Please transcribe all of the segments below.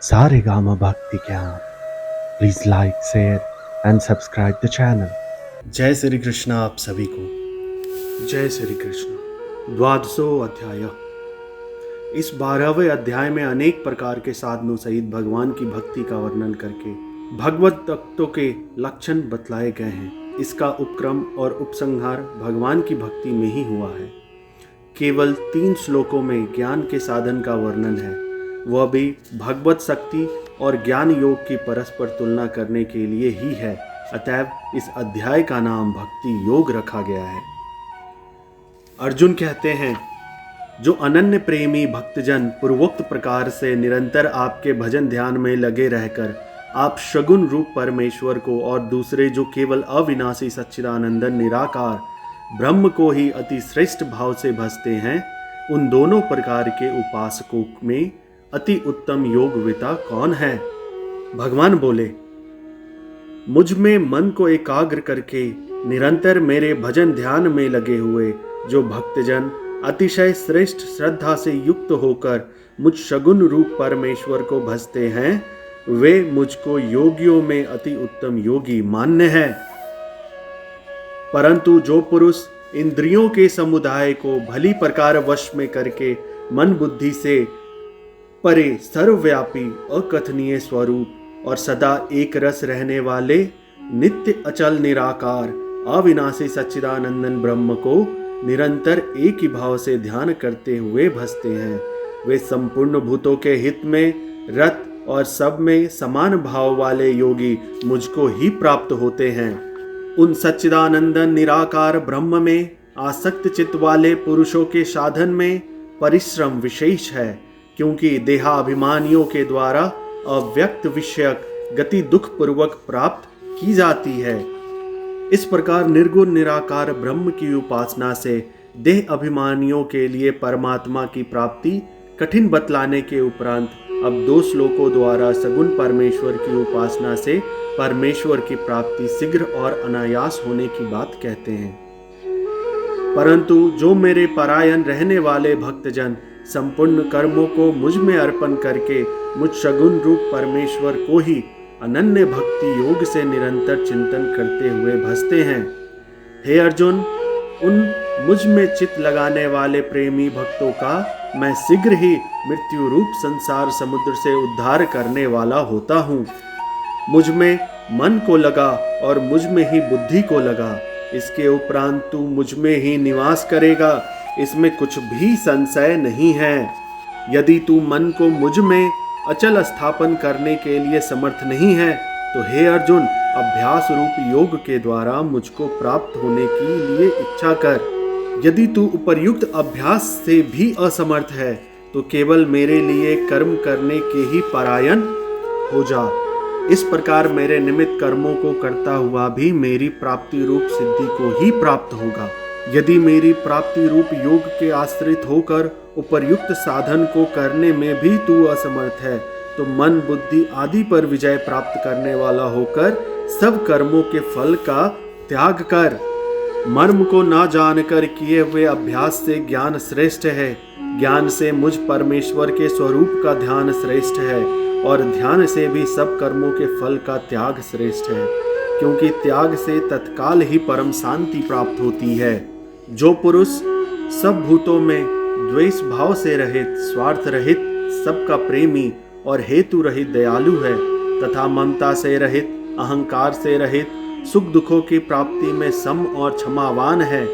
सारेगामा भक्ति ज्ञान. Please like, share and subscribe the channel. जय श्री कृष्ण आप सभी को। जय श्री कृष्ण। द्वादशो अध्याय। इस 12वें अध्याय में अनेक प्रकार के साधनों सहित भगवान की भक्ति का वर्णन करके भगवत तत्वों के लक्षण बतलाए गए हैं। इसका उपक्रम और उपसंहार भगवान की भक्ति में ही हुआ है। केवल 3 श्लोकों में ज्ञान के साधन का वर्णन है, वह भी भगवत शक्ति और ज्ञान योग की परस्पर तुलना करने के लिए ही है। अतएव इस अध्याय का नाम भक्ति योग रखा गया है। अर्जुन कहते हैं, जो अनन्य प्रेमी भक्तजन पूर्वोक्त प्रकार से निरंतर आपके भजन ध्यान में लगे रहकर आप सगुण रूप परमेश्वर को और दूसरे जो केवल अविनाशी सच्चिदानंदन निराकार ब्रह्म को ही अति श्रेष्ठ भाव से भजते हैं, उन दोनों प्रकार के उपासकों में अति उत्तम योगविता कौन है? भगवान बोले, मुझ में मन को एकाग्र करके निरंतर मेरे भजन ध्यान में लगे हुए जो भक्तजन अतिशय श्रेष्ठ श्रद्धा से युक्त होकर मुझ सगुण रूप परमेश्वर को भजते हैं, वे मुझको योगियों में अति उत्तम योगी मान्य है। परंतु जो पुरुष इंद्रियों के समुदाय को भली प्रकार वश में करके मन बुद्धि से परे सर्वव्यापी अकथनीय स्वरूप और सदा एक रस रहने वाले नित्य अचल निराकार अविनाशी सच्चिदानंदन ब्रह्म को निरंतर एक ही भाव से ध्यान करते हुए भजते हैं, वे संपूर्ण भूतों के हित में रत और सब में समान भाव वाले योगी मुझको ही प्राप्त होते हैं। उन सच्चिदानंदन निराकार ब्रह्म में आसक्त चित्त वाले पुरुषों के साधन में परिश्रम विशेष है, क्योंकि देहाभिमानियों के द्वारा अव्यक्त विषयक गति दुख पूर्वक प्राप्त की जाती है। इस प्रकार निर्गुण निराकार ब्रह्म की उपासना से देह अभिमानियों के लिए परमात्मा की प्राप्ति कठिन बतलाने के उपरांत अब 2 श्लोकों द्वारा सगुण परमेश्वर की उपासना से परमेश्वर की प्राप्ति शीघ्र और अनायास होने की बात कहते हैं। परंतु जो मेरे परायण रहने वाले भक्तजन संपूर्ण कर्मों को मुझ में अर्पण करके मुझ सगुण रूप परमेश्वर को ही अनन्य भक्ति योग से निरंतर चिंतन करते हुए भजते हैं, हे अर्जुन, उन मुझ में चित्त लगाने वाले प्रेमी भक्तों का मैं शीघ्र ही मृत्यु रूप संसार समुद्र से उद्धार करने वाला होता हूँ। मुझ में मन को लगा और मुझ में ही बुद्धि को लगा, इसके उपरांत तू मुझ में ही निवास करेगा, इसमें कुछ भी संशय नहीं है। यदि तू मन को मुझ में अचल स्थापन करने के लिए समर्थ नहीं है, तो हे अर्जुन, अभ्यास रूप योग के द्वारा मुझको प्राप्त होने के लिए इच्छा कर। यदि तू उपर्युक्त अभ्यास से भी असमर्थ है, तो केवल मेरे लिए कर्म करने के ही परायण हो जा। इस प्रकार मेरे निमित्त कर्मों को करता हुआ भी मेरी प्राप्ति रूप सिद्धि को ही प्राप्त होगा। यदि मेरी प्राप्ति रूप योग के आश्रित होकर उपर्युक्त साधन को करने में भी तू असमर्थ है, तो मन बुद्धि आदि पर विजय प्राप्त करने वाला होकर सब कर्मों के फल का त्याग कर। मर्म को ना जानकर किए हुए अभ्यास से ज्ञान श्रेष्ठ है, ज्ञान से मुझ परमेश्वर के स्वरूप का ध्यान श्रेष्ठ है, और ध्यान से भी सब कर्मों के फल का त्याग श्रेष्ठ है, क्योंकि त्याग से तत्काल ही परम शांति प्राप्त होती है। जो पुरुष सब भूतों में द्वेष भाव से रहित, स्वार्थ रहित, सबका प्रेमी और हेतु रहित दयालु है, तथा ममता से रहित, अहंकार से रहित, सुख दुखों की प्राप्ति में सम और क्षमावान है,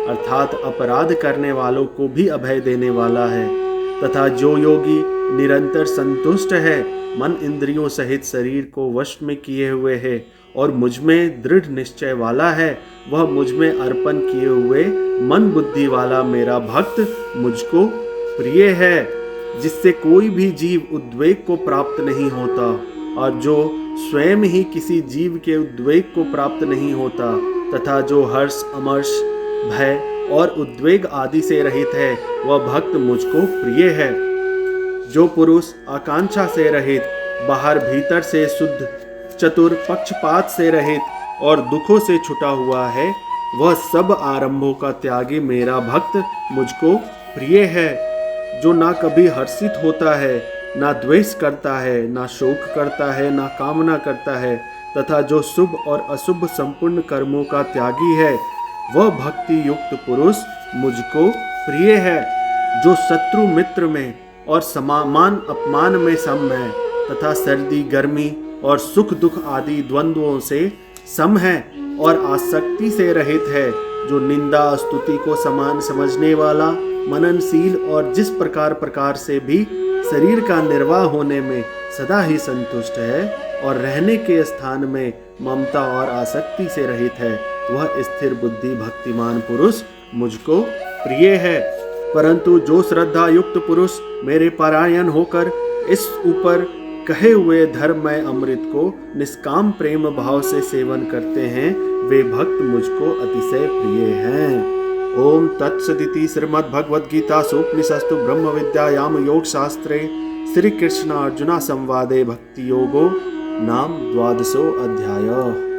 अर्थात अपराध करने वालों को भी अभय देने वाला है, तथा जो योगी निरंतर संतुष्ट है, मन इंद्रियों सहित शरीर को वश में किए हुए है और मुझ में दृढ़ निश्चय वाला है, वह मुझ में अर्पण किए हुए मन बुद्धि वाला मेरा भक्त मुझको प्रिय है, जिससे कोई भी जीव उद्वेग को प्राप्त नहीं होता, और जो स्वयं ही किसी जीव के उद्वेग को प्राप्त नहीं होता, तथा जो हर्ष, अमर्ष, भय और उद्वेग आदि से रहित है, वह भक्त मुझको प्रिय है। जो पुरुष आकांक्षा से रहित, बाहर भीतर से शुद्ध, चतुर, पक्षपात से रहित और दुखों से छुटा हुआ है, वह सब आरंभों का त्यागी मेरा भक्त मुझको प्रिय है। जो ना कभी हर्षित होता है ना द्वेष करता है, ना शोक करता है, ना कामना करता है, तथा जो शुभ और अशुभ संपूर्ण कर्मों का त्यागी है, वह भक्ति युक्त पुरुष मुझको प्रिय है। जो शत्रु मित्र में और समान अपमान में सम है, तथा सर्दी गर्मी और सुख दुख आदि द्वंद्वों से सम है और आसक्ति से रहित है, जो निंदा स्तुति को समान समझने वाला, मननशील और जिस प्रकार से भी शरीर का निर्वाह होने में सदा ही संतुष्ट है और रहने के स्थान में ममता और आसक्ति से रहित है, वह स्थिर बुद्धि भक्तिमान पुरुष मुझको प्रिय है। परंतु जो श्रद्धा युक्त पुरुष मेरे परायण होकर इस ऊपर कहे हुए धर्ममय अमृत को निष्काम प्रेम भाव से सेवन करते हैं, वे भक्त मुझको अतिशय प्रिय हैं। ओम तत्सदिति श्रीमद्भगवद्गीतासु उपनिषत्सु ब्रह्म विद्यायाम योग शास्त्रे श्री कृष्ण अर्जुन संवादे भक्ति योगो नाम 12 अध्याय।